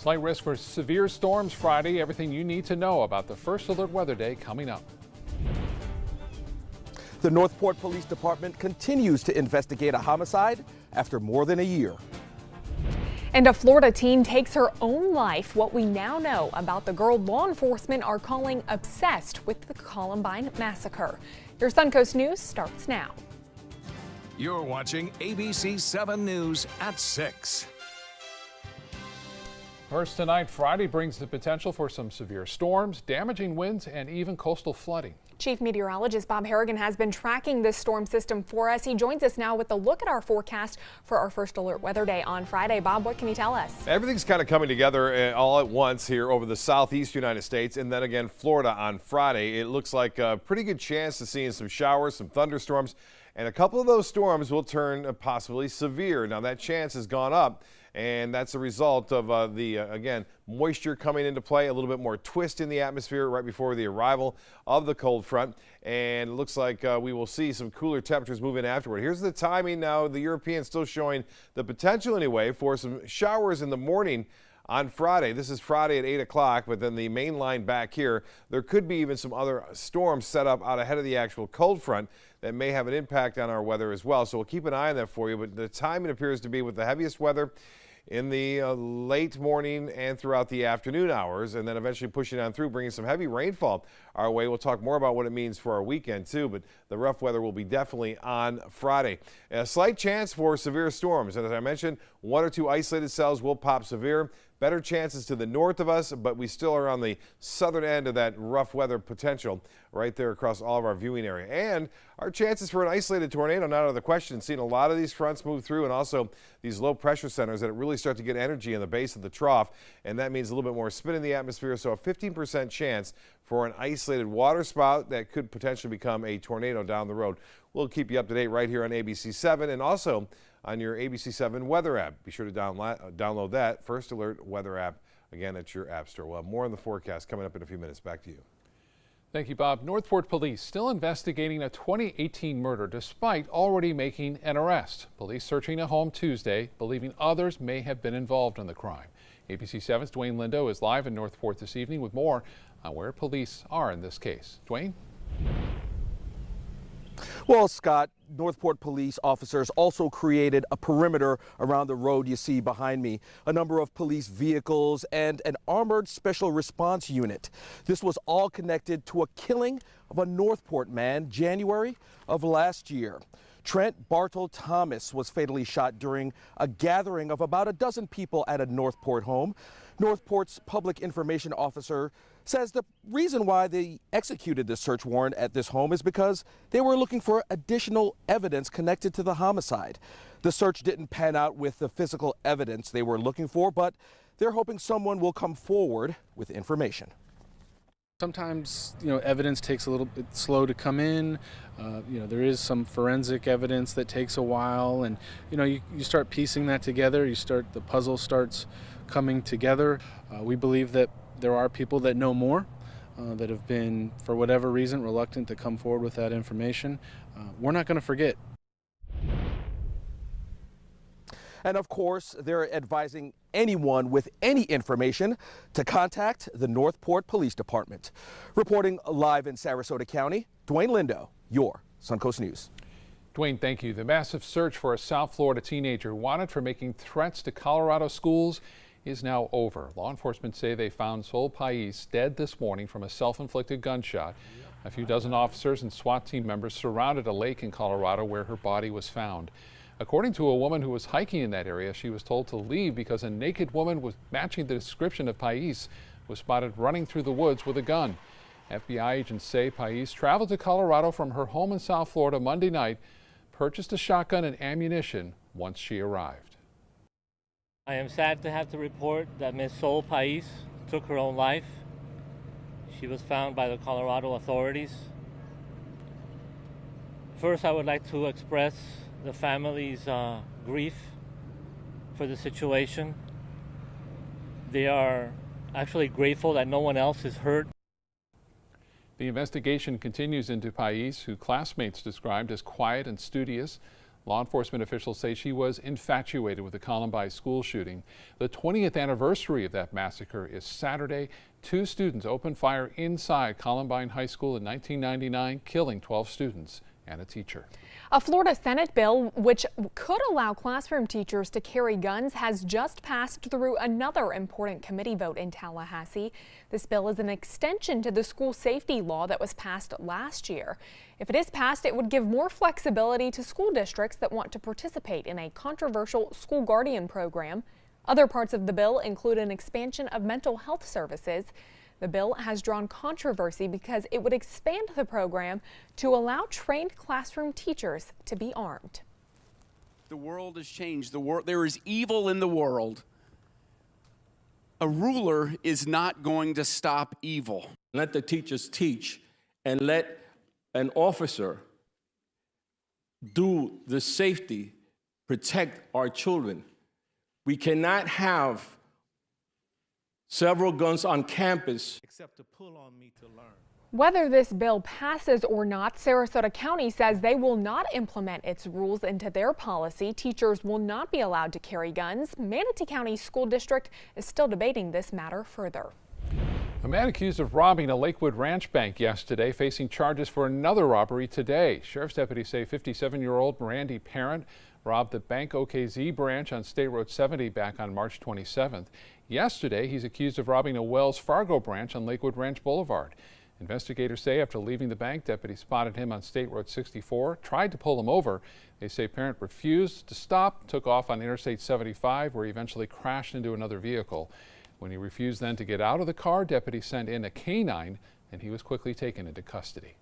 Slight risk for severe storms Friday. Everything you need to know about the First Alert Weather Day coming up. The Northport Police Department continues to investigate a homicide after more than a year. And a Florida teen takes her own life. What we now know about the girl law enforcement are calling obsessed with the Columbine massacre. Your Suncoast News starts now. You're watching ABC7 News at 6. First tonight, Friday brings the potential for some severe storms, damaging winds, and even coastal flooding. Chief Meteorologist Bob Harrigan has been tracking this storm system for us. He joins us now with a look at our forecast for our First Alert Weather Day on Friday. Bob, what can you tell us? Everything's kind of coming together all at once here over the southeast United States, and then again Florida on Friday. It looks like a pretty good chance to seeing some showers, some thunderstorms, and a couple of those storms will turn possibly severe. Now that chance has gone up, and that's a result of again, moisture coming into play, a little bit more twist in the atmosphere right before the arrival of the cold front. And it looks like we will see some cooler temperatures move in afterward. Here's the timing now. The European still showing the potential anyway for some showers in the morning on Friday. This is Friday at 8 o'clock, but then the main line back here, there could be even some other storms set up out ahead of the actual cold front that may have an impact on our weather as well. So we'll keep an eye on that for you, but the timing appears to be with the heaviest weather in the late morning and throughout the afternoon hours, and then eventually pushing on through, bringing some heavy rainfall our way. We'll talk more about what it means for our weekend too, but the rough weather will be definitely on Friday. A slight chance for severe storms, and as I mentioned, one or two isolated cells will pop severe. Better chances to the north of us, but we still are on the southern end of that rough weather potential right there across all of our viewing area. And our chances for an isolated tornado not out of the question. Seeing a lot of these fronts move through, and also these low pressure centers that really start to get energy in the base of the trough, and that means a little bit more spin in the atmosphere. So a 15% chance for an isolated water spout that could potentially become a tornado down the road. We'll keep you up to date right here on ABC7 and also on your ABC7 weather app. Be sure to download that First Alert weather app, again, at your app store. We'll have more on the forecast coming up in a few minutes. Back to you. Thank you, Bob. Northport police still investigating a 2018 murder despite already making an arrest. Police searching a home Tuesday, believing others may have been involved in the crime. ABC7's Dwayne Lindo is live in Northport this evening with more on where police are in this case. Dwayne? Well, Scott, Northport police officers also created a perimeter around the road you see behind me. A number of police vehicles and an armored special response unit. This was all connected to a killing of a Northport man January of last year. Trent Bartle Thomas was fatally shot during a gathering of about a dozen people at a Northport home. Northport's public information officer says the reason why they executed this search warrant at this home is because they were looking for additional evidence connected to the homicide. The search didn't pan out with the physical evidence they were looking for, but they're hoping someone will come forward with information. Sometimes, evidence takes a little bit slow to come in. There is some forensic evidence that takes a while, and you start piecing that together. The puzzle starts coming together. We believe that there are people that know more, that have been, for whatever reason, reluctant to come forward with that information. We're not going to forget. And of course, they're advising anyone with any information to contact the Northport Police Department. Reporting live in Sarasota County, Dwayne Lindo, your Suncoast News. Dwayne, thank you. The massive search for a South Florida teenager wanted for making threats to Colorado schools is now over. Law enforcement say they found Sol Pais dead this morning from a self-inflicted gunshot. A few dozen officers and SWAT team members surrounded a lake in Colorado where her body was found. According to a woman who was hiking in that area, she was told to leave because a naked woman was matching the description of Pais was spotted running through the woods with a gun. FBI agents say Pais traveled to Colorado from her home in South Florida Monday night, purchased a shotgun and ammunition once she arrived. I am sad to have to report that Ms. Sol Pais took her own life. She was found by the Colorado authorities. First, I would like to express the family's grief for the situation. They are actually grateful that no one else is hurt. The investigation continues into Pais, who classmates described as quiet and studious. Law enforcement officials say she was infatuated with the Columbine school shooting. The 20th anniversary of that massacre is Saturday. 2 students opened fire inside Columbine High School in 1999, killing 12 students and a teacher. A Florida Senate bill which could allow classroom teachers to carry guns has just passed through another important committee vote in Tallahassee. This bill is an extension to the school safety law that was passed last year. If it is passed, it would give more flexibility to school districts that want to participate in a controversial school guardian program. Other parts of the bill include an expansion of mental health services. The bill has drawn controversy because it would expand the program to allow trained classroom teachers to be armed. The world has changed. There is evil in the world. A ruler is not going to stop evil. Let the teachers teach and let an officer do the safety, protect our children. We cannot have several guns on campus. Except to pull on me to learn. Whether this bill passes or not, Sarasota County says they will not implement its rules into their policy. Teachers will not be allowed to carry guns. Manatee County School District is still debating this matter further. A man accused of robbing a Lakewood Ranch bank yesterday facing charges for another robbery today. Sheriff's deputies say 57-year-old Randy Parent robbed the Bank OKZ branch on State Road 70 back on March 27th. Yesterday, he's accused of robbing a Wells Fargo branch on Lakewood Ranch Boulevard. Investigators say after leaving the bank, deputies spotted him on State Road 64, tried to pull him over. They say Parent refused to stop, took off on Interstate 75, where he eventually crashed into another vehicle. When he refused then to get out of the car, deputies sent in a canine, and he was quickly taken into custody.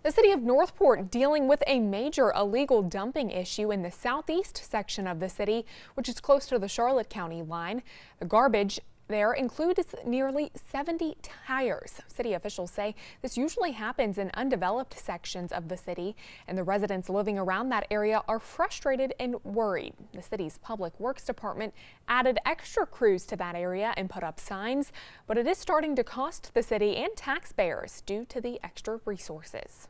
The city of Northport dealing with a major illegal dumping issue in the southeast section of the city, which is close to the Charlotte County line. The garbage there includes nearly 70 tires. City officials say this usually happens in undeveloped sections of the city, and the residents living around that area are frustrated and worried. The city's Public Works Department added extra crews to that area and put up signs, but it is starting to cost the city and taxpayers due to the extra resources.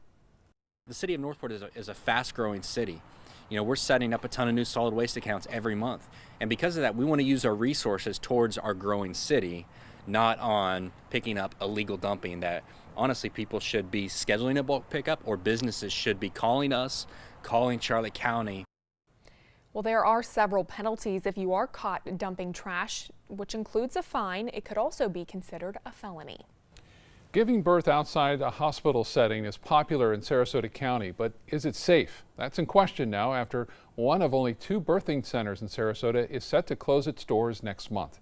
The city of Northport is a fast-growing city. You know, we're setting up a ton of new solid waste accounts every month. And because of that, we want to use our resources towards our growing city, not on picking up illegal dumping that honestly people should be scheduling a bulk pickup, or businesses should be calling us, calling Charlotte County. Well, there are several penalties if you are caught dumping trash, which includes a fine. It could also be considered a felony. Giving birth outside a hospital setting is popular in Sarasota County, but is it safe? That's in question now after one of only 2 birthing centers in Sarasota is set to close its doors next month.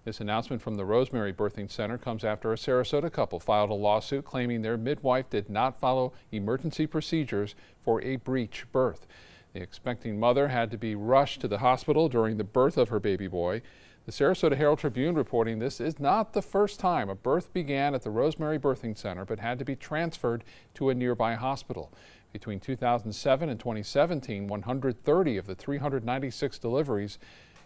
This announcement from the Rosemary Birthing Center comes after a Sarasota couple filed a lawsuit claiming their midwife did not follow emergency procedures for a breech birth. The expecting mother had to be rushed to the hospital during the birth of her baby boy. The Sarasota Herald-Tribune reporting this is not the first time a birth began at the Rosemary Birthing Center but had to be transferred to a nearby hospital. Between 2007 and 2017, 130 of the 396 deliveries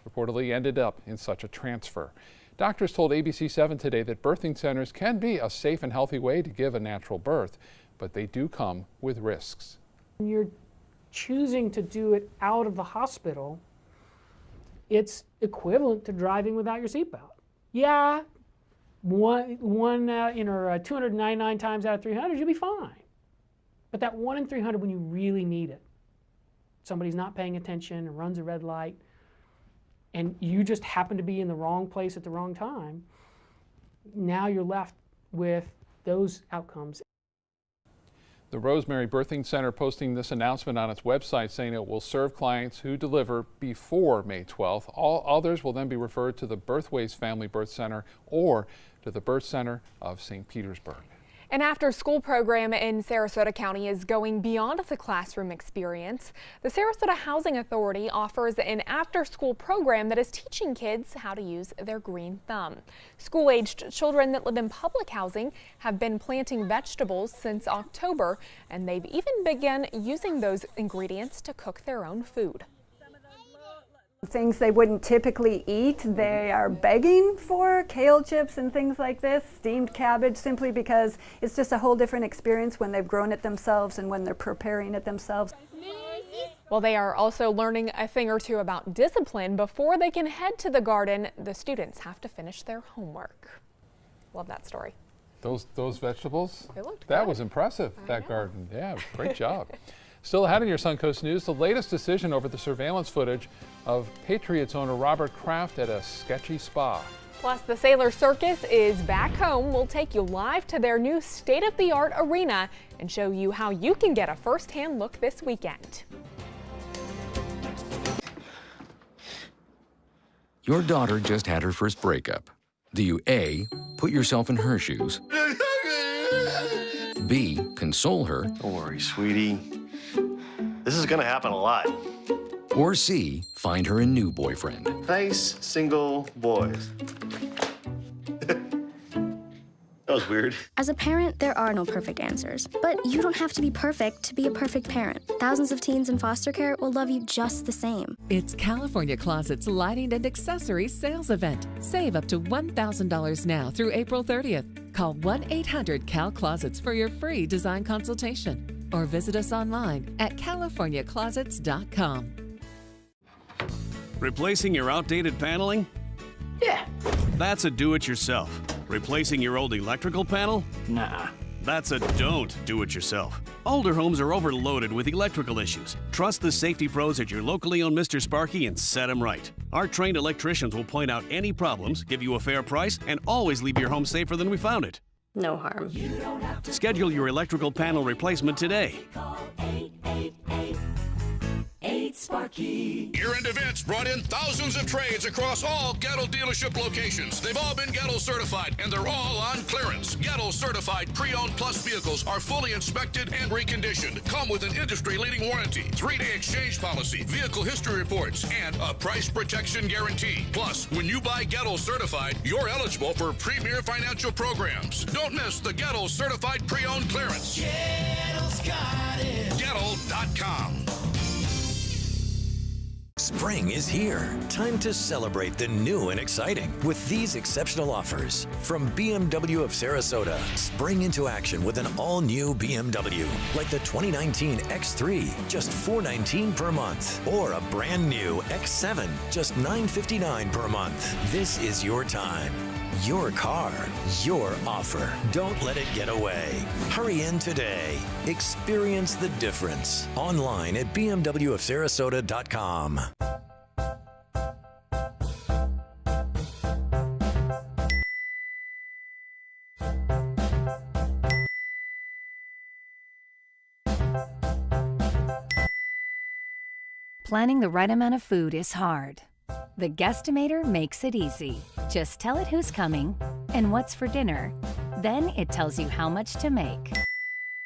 reportedly ended up in such a transfer. Doctors told ABC7 today that birthing centers can be a safe and healthy way to give a natural birth, but they do come with risks. When you're choosing to do it out of the hospital, it's equivalent to driving without your seatbelt. Yeah, 299 times out of 300, you'll be fine. But that 1 in 300 when you really need it, somebody's not paying attention and runs a red light, and you just happen to be in the wrong place at the wrong time, now you're left with those outcomes. The Rosemary Birthing Center posting this announcement on its website saying it will serve clients who deliver before May 12th. All others will then be referred to the Birthways Family Birth Center or to the Birth Center of St. Petersburg. An after-school program in Sarasota County is going beyond the classroom experience. The Sarasota Housing Authority offers an after-school program that is teaching kids how to use their green thumb. School-aged children that live in public housing have been planting vegetables since October, and they've even begun using those ingredients to cook their own food. Things they wouldn't typically eat, they are begging for kale chips and things like this, steamed cabbage, simply because it's just a whole different experience when they've grown it themselves and when they're preparing it themselves. Well, they are also learning a thing or two about discipline. Before they can head to the garden, the students have to finish their homework. Love that story. Those vegetables? They looked That good. was impressive, that garden. Yeah, great job. Still ahead in your Suncoast News, the latest decision over the surveillance footage of Patriots owner Robert Kraft at a sketchy spa. Plus, the Sailor Circus is back home. We'll take you live to their new state-of-the-art arena and show you how you can get a first-hand look this weekend. Your daughter just had her first breakup. Do you A, put yourself in her shoes? B, console her? Don't worry, sweetie. This is gonna happen a lot. Or C, find her a new boyfriend? Nice single boys. That was weird. As a parent, there are no perfect answers. But you don't have to be perfect to be a perfect parent. Thousands of teens in foster care will love you just the same. It's California Closet's Lighting and Accessories Sales Event. Save up to $1,000 now through April 30th. Call 1-800-CAL-CLOSETS for your free design consultation. Or visit us online at californiaclosets.com. Replacing your outdated paneling? Yeah. That's a do-it-yourself. Replacing your old electrical panel? Nah. That's a don't do it yourself. Older homes are overloaded with electrical issues. Trust the safety pros at your locally owned Mr. Sparky and set them right. Our trained electricians will point out any problems, give you a fair price, and always leave your home safer than we found it. No harm. Schedule your electrical panel replacement today. Call 888-8-SPARKY. Year-end events brought in thousands of trades across all Gettle dealership locations. They've all been Gettle certified, and they're all on clearance. Gettle certified pre-owned plus vehicles are fully inspected and reconditioned. Come with an industry-leading warranty, 3-day exchange policy, vehicle history reports, and a price protection guarantee. Plus, when you buy Gettle certified, you're eligible for premier financial programs. Don't miss the Gettle certified pre-owned clearance. Gettle's got it. Gettle.com. Spring is here. Time to celebrate the new and exciting with these exceptional offers. From BMW of Sarasota, spring into action with an all-new BMW, like the 2019 X3, just $419 per month, or a brand new X7, just $959 per month. This is your time. Your car, your offer. Don't let it get away. Hurry in today. Experience the difference. Online at bmwofsarasota.com. Planning the right amount of food is hard. The Guestimator makes it easy. Just tell it who's coming and what's for dinner. Then it tells you how much to make.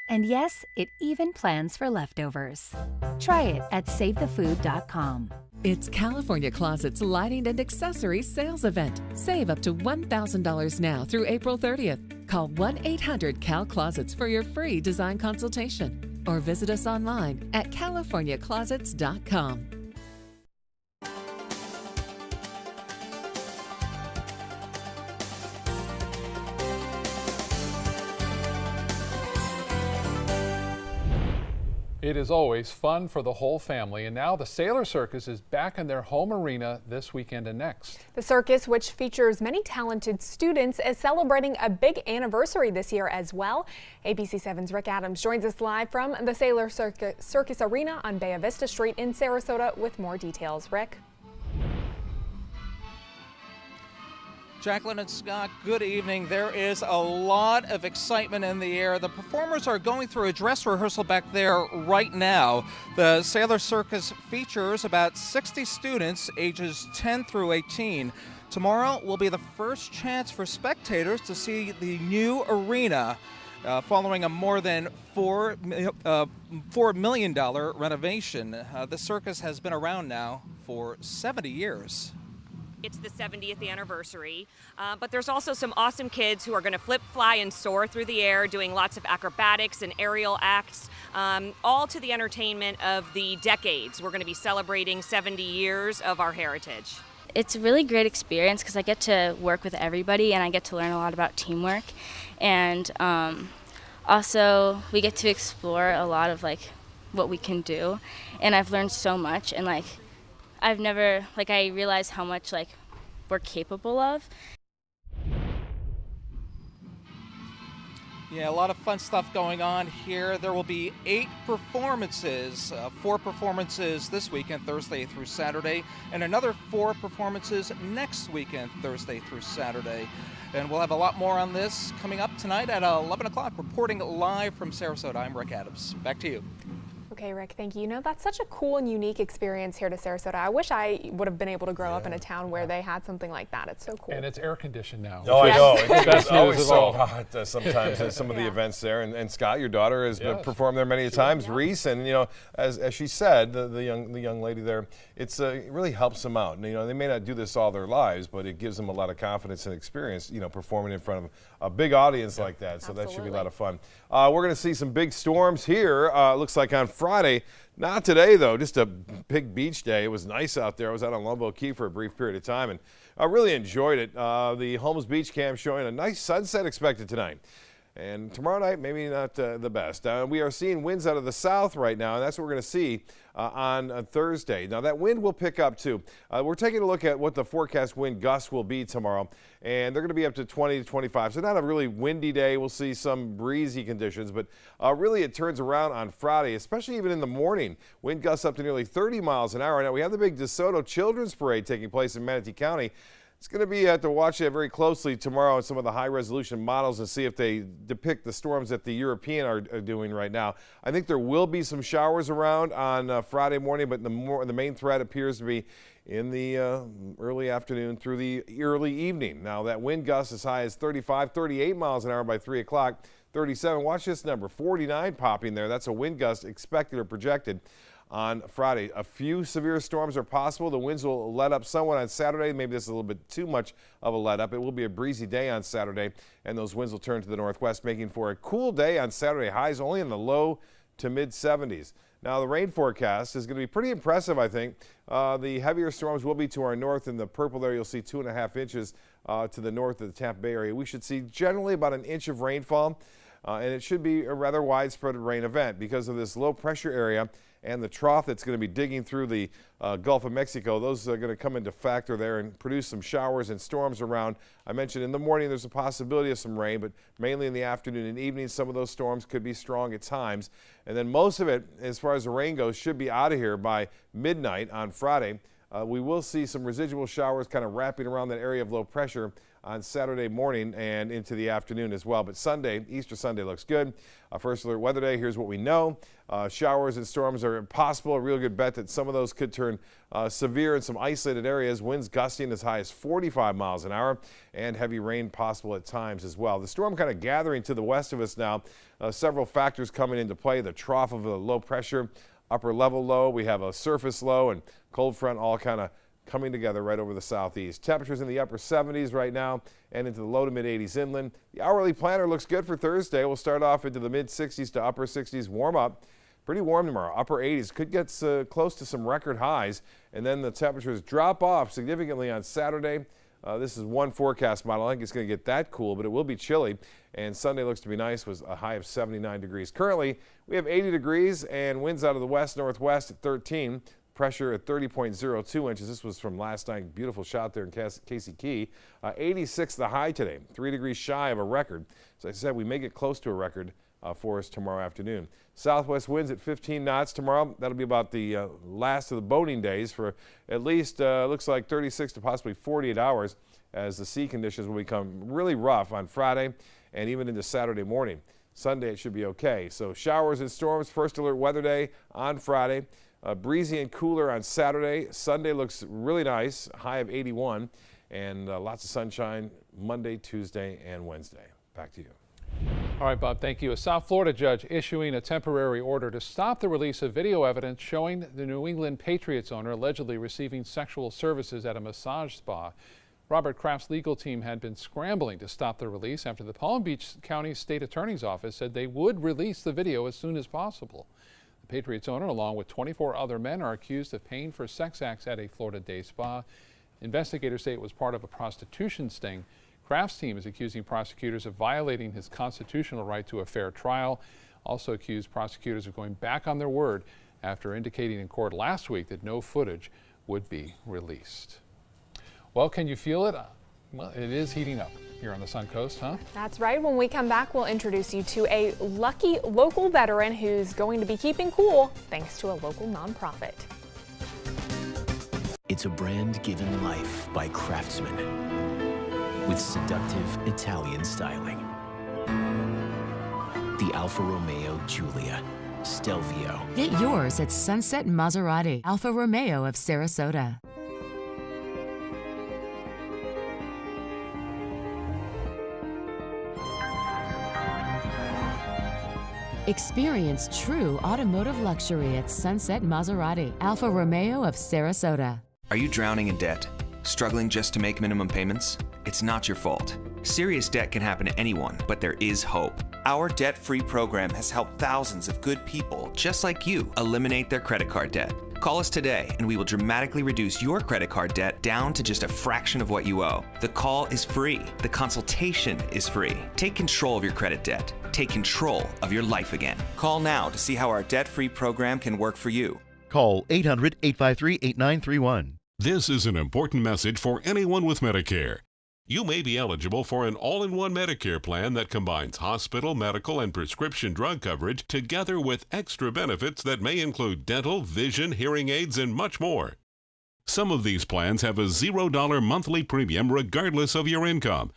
And yes, it even plans for leftovers. Try it at SaveTheFood.com. It's California Closet's Lighting and Accessories Sales Event. Save up to $1,000 now through April 30th. Call 1-800-CAL-CLOSETS for your free design consultation. Or visit us online at CaliforniaClosets.com. It is always fun for the whole family, and now the Sailor Circus is back in their home arena this weekend and next. The circus, which features many talented students, is celebrating a big anniversary this year as well. ABC7's Rick Adams joins us live from the Sailor Circus Arena on Bay Vista Street in Sarasota with more details. Rick? Jacqueline and Scott, good evening. There is a lot of excitement in the air. The performers are going through a dress rehearsal back there right now. The Sailor Circus features about 60 students ages 10 through 18. Tomorrow will be the first chance for spectators to see the new arena following a more than $4 million renovation. The circus has been around now for 70 years. It's the 70th anniversary, but there's also some awesome kids who are going to flip, fly, and soar through the air, doing lots of acrobatics and aerial acts, all to the entertainment of the decades. We're going to be celebrating 70 years of our heritage. It's a really great experience because I get to work with everybody and I get to learn a lot about teamwork, and also we get to explore a lot of what we can do, and I've learned so much, and like I've never I realized how much we're capable of. Yeah, a lot of fun stuff going on here. There will be 8 performances, 4 performances this weekend, Thursday through Saturday, and another 4 performances next weekend, Thursday through Saturday. And we'll have a lot more on this coming up tonight at 11 o'clock. Reporting live from Sarasota, I'm Rick Adams. Back to you. Okay, Rick, thank you. You know, that's such a cool and unique experience here to Sarasota. I wish I would have been able to grow up in a town where they had something like that. It's so cool. And it's air conditioned now. Oh, I know. It's always so hot sometimes at some of the events there. And Scott, your daughter, has performed there many times. Reese, and as she said, the young lady there, it really helps them out. And, they may not do this all their lives, but it gives them a lot of confidence and experience, performing in front of a big audience like that. So that should be a lot of fun. We're going to see some big storms here. Looks like on Friday. Not today, though. Just a big beach day. It was nice out there. I was out on Longboat Key for a brief period of time, and I really enjoyed it. The Holmes Beach Cam showing a nice sunset expected tonight. And tomorrow night, maybe not the best. We are seeing winds out of the south right now, and that's what we're going to see on Thursday. Now, that wind will pick up, too. We're taking a look at what the forecast wind gusts will be tomorrow, and they're going to be up to 20 to 25. So not a really windy day. We'll see some breezy conditions, but really it turns around on Friday, especially even in the morning. Wind gusts up to nearly 30 miles an hour. Now, we have the big DeSoto Children's Parade taking place in Manatee County. It's going to be to watch it very closely tomorrow on some of the high-resolution models and see if they depict the storms that the European are doing right now. I think there will be some showers around on Friday morning, but the main threat appears to be in the early afternoon through the early evening. Now, that wind gust as high as 35, 38 miles an hour by 3 o'clock, 37. Watch this number, 49 popping there. That's a wind gust expected or projected on Friday. A few severe storms are possible. The winds will let up somewhat on Saturday. Maybe this is a little bit too much of a let up. It will be a breezy day on Saturday, and those winds will turn to the northwest, making for a cool day on Saturday. Highs only in the low to mid 70s. Now, the rain forecast is going to be pretty impressive, I think. The heavier storms will be to our north. In the purple there, you'll see 2.5 inches to the north of the Tampa Bay area. We should see generally about an inch of rainfall, and it should be a rather widespread rain event because of this low pressure area and the trough that's going to be digging through the Gulf of Mexico. Those are going to come into factor there and produce some showers and storms around. I mentioned in the morning there's a possibility of some rain, but mainly in the afternoon and evening, some of those storms could be strong at times. And then most of it, as far as the rain goes, should be out of here by midnight on Friday. We will see some residual showers kind of wrapping around that area of low pressure on Saturday morning and into the afternoon as well. But Sunday, Easter Sunday, looks good. First alert weather day, here's what we know. Showers and storms are possible. A real good bet that some of those could turn severe in some isolated areas. Winds gusting as high as 45 miles an hour and heavy rain possible at times as well. The storm kind of gathering to the west of us now. Several factors coming into play. The trough of the low pressure, upper level low. We have a surface low and cold front all kind of coming together right over the southeast. Temperatures in the upper 70s right now and into the low to mid 80s inland. The hourly planner looks good for Thursday. We'll start off into the mid 60s to upper 60s, warm up. Pretty warm tomorrow, upper 80s. Could get close to some record highs, and then the temperatures drop off significantly on Saturday. This is one forecast model. I think it's going to get that cool, but it will be chilly. And Sunday looks to be nice with a high of 79 degrees. Currently, we have 80 degrees and winds out of the west-northwest at 13. Pressure at 30.02 inches. This was from last night. Beautiful shot there in Casey Key. 86 the high today, 3 degrees shy of a record. As I said, we may get close to a record for us tomorrow afternoon. Southwest winds at 15 knots tomorrow. That'll be about the last of the boating days for at least, looks like 36 to possibly 48 hours as the sea conditions will become really rough on Friday and even into Saturday morning. Sunday it should be okay. So showers and storms, first alert weather day on Friday. Breezy and cooler on Saturday. Sunday looks really nice, high of 81, and lots of sunshine Monday, Tuesday, and Wednesday. Back to you. All right, Bob, thank you. A South Florida judge issuing a temporary order to stop the release of video evidence showing the New England Patriots owner allegedly receiving sexual services at a massage spa. Robert Kraft's legal team had been scrambling to stop the release after the Palm Beach County State Attorney's Office said they would release the video as soon as possible. The Patriots owner, along with 24 other men, are accused of paying for sex acts at a Florida day spa. Investigators say it was part of a prostitution sting. Kraft's team is accusing prosecutors of violating his constitutional right to a fair trial. also accused prosecutors of going back on their word after indicating in court last week that no footage would be released. Well, can you feel it? Well, it is heating up here on the Suncoast, huh? That's right. When we come back, we'll introduce you to a lucky local veteran who's going to be keeping cool thanks to a local nonprofit. It's a brand given life by craftsmen with seductive Italian styling. The Alfa Romeo Giulia, Stelvio. Get yours at Sunset Maserati, Alfa Romeo of Sarasota. Experience true automotive luxury at Sunset Maserati, Alfa Romeo of Sarasota. Are you drowning in debt? Struggling just to make minimum payments? It's not your fault. Serious debt can happen to anyone, but there is hope. Our debt-free program has helped thousands of good people just like you eliminate their credit card debt. Call us today and we will dramatically reduce your credit card debt down to just a fraction of what you owe. The call is free. The consultation is free. Take control of your credit debt. Take control of your life again. Call now to see how our debt-free program can work for you. Call 800-853-8931. This is an important message for anyone with Medicare. You may be eligible for an all-in-one Medicare plan that combines hospital, medical, and prescription drug coverage together with extra benefits that may include dental, vision, hearing aids, and much more. Some of these plans have a $0 monthly premium regardless of your income.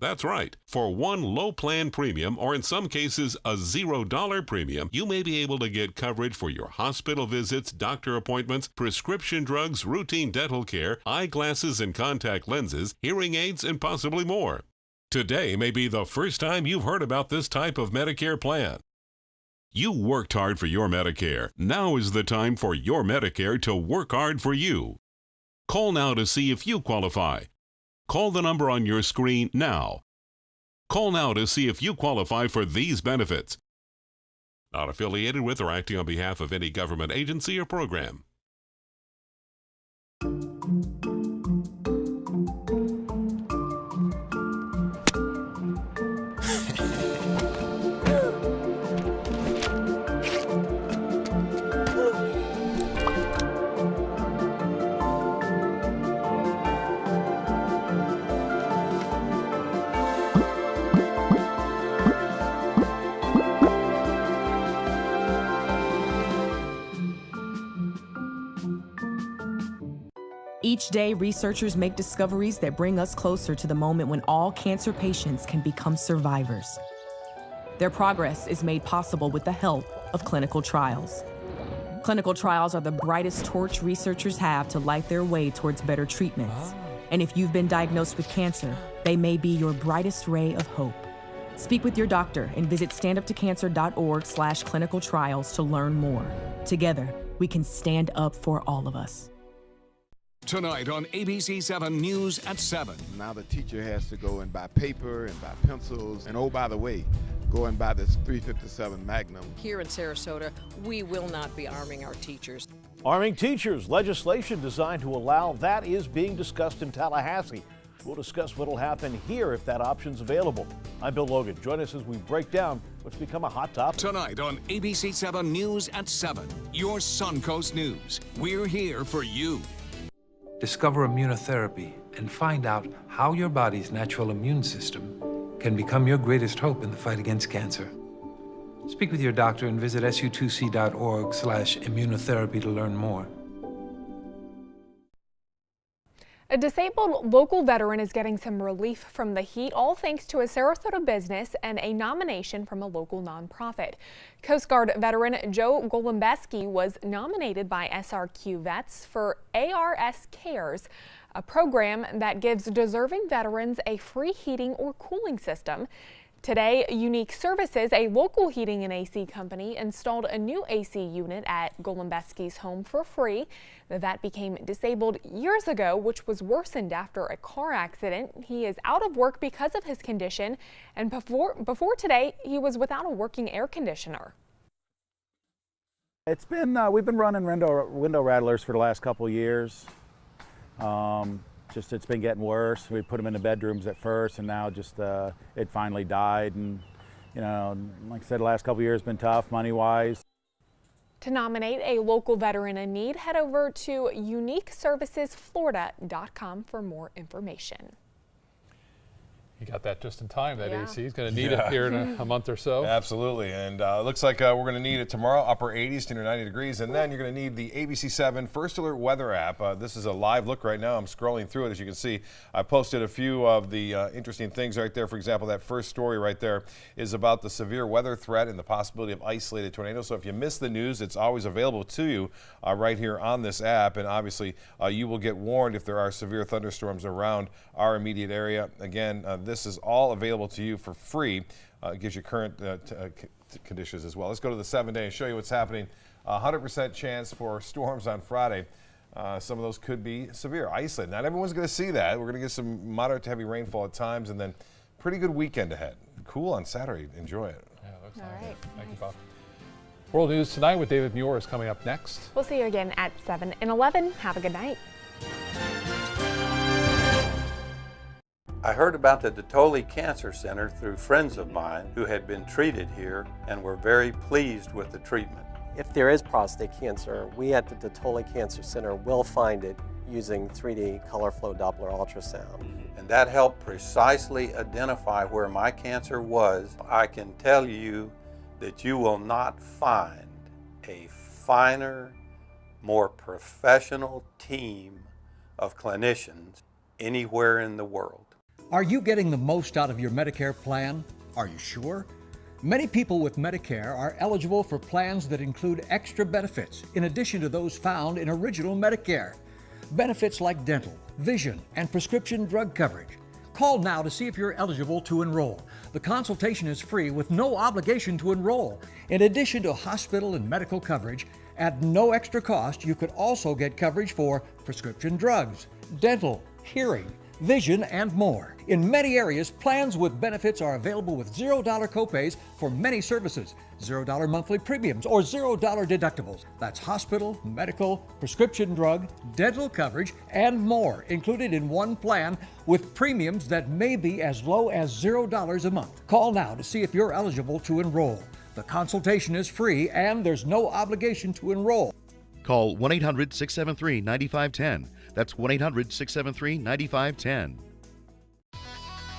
That's right. For one low plan premium, or in some cases a $0 premium, you may be able to get coverage for your hospital visits, doctor appointments, prescription drugs, routine dental care, eyeglasses and contact lenses, hearing aids, and possibly more. Today may be the first time you've heard about this type of Medicare plan. You worked hard for your Medicare. Now is the time for your Medicare to work hard for you. Call now to see if you qualify. Call the number on your screen now. Call now to see if you qualify for these benefits. Not affiliated with or acting on behalf of any government agency or program. Each day, researchers make discoveries that bring us closer to the moment when all cancer patients can become survivors. Their progress is made possible with the help of clinical trials. Clinical trials are the brightest torch researchers have to light their way towards better treatments. And if you've been diagnosed with cancer, they may be your brightest ray of hope. Speak with your doctor and visit standuptocancer.org/clinical trials to learn more. Together, we can stand up for all of us. Tonight on ABC7 News at 7. Now the teacher has to go and buy paper and buy pencils. And oh, by the way, go and buy this .357 Magnum. Here in Sarasota, we will not be arming our teachers. Arming teachers, legislation designed to allow that is being discussed in Tallahassee. We'll discuss what will happen here if that option's available. I'm Bill Logan. Join us as we break down what's become a hot topic. Tonight on ABC7 News at 7, your Suncoast News. We're here for you. Discover immunotherapy and find out how your body's natural immune system can become your greatest hope in the fight against cancer. Speak with your doctor and visit su2c.org/immunotherapy to learn more. A disabled local veteran is getting some relief from the heat, all thanks to a Sarasota business and a nomination from a local nonprofit. Coast Guard veteran Joe Golombeski was nominated by SRQ Vets for ARS Cares, a program that gives deserving veterans a free heating or cooling system. Today, Unique Services, a local heating and AC company, installed a new AC unit at Golombeski's home for free. The vet became disabled years ago, which was worsened after a car accident. He is out of work because of his condition, and before today, he was without a working air conditioner. It's been we've been running window rattlers for the last couple of years. It's been getting worse. We put them in the bedrooms at first, and now it finally died, and You know, like I said, the last couple of years have been tough money-wise. To nominate a local veteran in need, head over to uniqueservicesflorida.com for more information. You got that just in time, that AC. He's going to need it here in a month or so. Absolutely. And it looks like we're going to need it tomorrow, upper 80s to near 90 degrees. And then you're going to need the ABC7 First Alert Weather app. This is a live look right now. I'm scrolling through it, as you can see. I posted a few of the interesting things right there. For example, that first story right there is about the severe weather threat and the possibility of isolated tornadoes. So if you miss the news, it's always available to you right here on this app. And obviously, you will get warned if there are severe thunderstorms around our immediate area. Again, this is all available to you for free. It gives you current conditions as well. Let's go to the 7-day and show you what's happening. 100% chance for storms on Friday. Some of those could be severe, isolated. Not everyone's going to see that. We're going to get some moderate to heavy rainfall at times, and then pretty good weekend ahead. Cool on Saturday. Enjoy it. Yeah, looks all right. Thank you, Bob. World News Tonight with David Muir is coming up next. We'll see you again at 7 and 11. Have a good night. I heard about the Detoli Cancer Center through friends of mine who had been treated here and were very pleased with the treatment. If there is prostate cancer, we at the Detoli Cancer Center will find it using 3D color flow Doppler ultrasound. And that helped precisely identify where my cancer was. I can tell you that you will not find a finer, more professional team of clinicians anywhere in the world. Are you getting the most out of your Medicare plan? Are you sure? Many people with Medicare are eligible for plans that include extra benefits in addition to those found in original Medicare. Benefits like dental, vision, and prescription drug coverage. Call now to see if you're eligible to enroll. The consultation is free with no obligation to enroll. In addition to hospital and medical coverage, at no extra cost, you could also get coverage for prescription drugs, dental, hearing, vision, and more. In many areas, plans with benefits are available with $0 copays for many services, $0 monthly premiums, or $0 deductibles. That's hospital, medical, prescription drug, dental coverage, and more included in one plan with premiums that may be as low as $0 a month. Call now to see if you're eligible to enroll. The consultation is free and there's no obligation to enroll. Call 1-800-673-9510. That's 1-800-673-9510.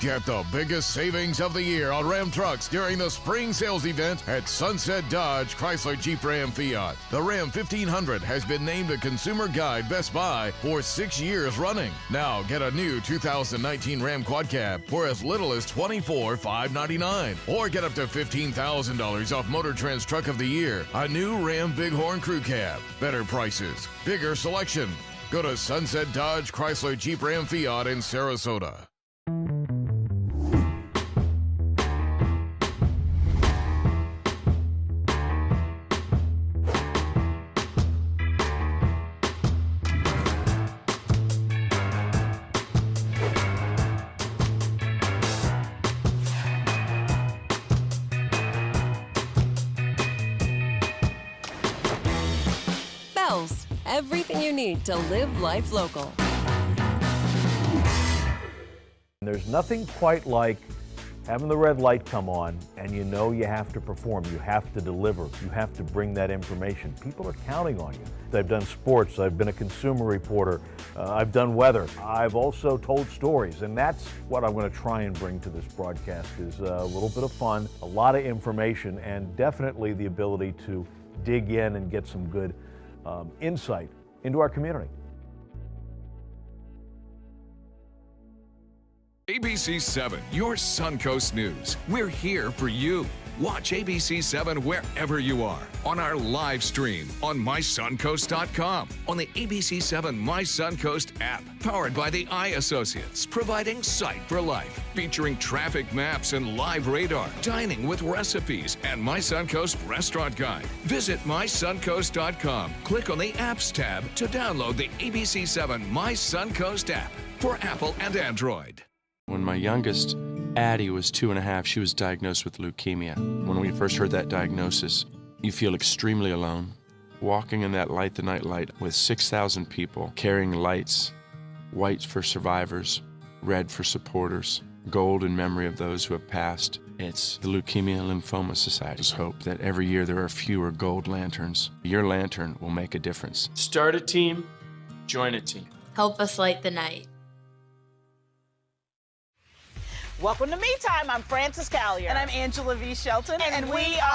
Get the biggest savings of the year on Ram trucks during the spring sales event at Sunset Dodge Chrysler Jeep Ram Fiat. The Ram 1500 has been named a Consumer Guide Best Buy for 6 years running. Now get a new 2019 Ram Quad Cab for as little as $24,599, or get up to $15,000 off Motor Trend's Truck of the Year, a new Ram Bighorn Crew Cab. Better prices, bigger selection. Go to Sunset Dodge Chrysler Jeep Ram Fiat in Sarasota. Everything you need to live life local. There's nothing quite like having the red light come on and you know you have to perform, you have to deliver, you have to bring that information. People are counting on you. I've done sports, I've been a consumer reporter, I've done weather. I've also told stories, and that's what I'm going to try and bring to this broadcast is a little bit of fun, a lot of information, and definitely the ability to dig in and get some good insight into our community. ABC7, your Suncoast News. We're here for you. Watch ABC7 wherever you are, on our live stream, on mysuncoast.com, on the ABC7 My Suncoast app, powered by the Eye Associates, providing sight for life, featuring traffic maps and live radar, dining with recipes, and My Suncoast Restaurant Guide. Visit mysuncoast.com. Click on the Apps tab to download the ABC7 My Suncoast app for Apple and Android. When my youngest, Addie, was 2.5, she was diagnosed with leukemia. When we first heard that diagnosis, you feel extremely alone. Walking in that Light the Night light with 6,000 people carrying lights, white for survivors, red for supporters. gold in memory of those who have passed. It's the Leukemia and Lymphoma Society's hope that every year there are fewer gold lanterns. Your lantern will make a difference. Start a team, join a team. Help us light the night. Welcome to Me Time. I'm Frances Callier. And I'm Angela V. Shelton. And we are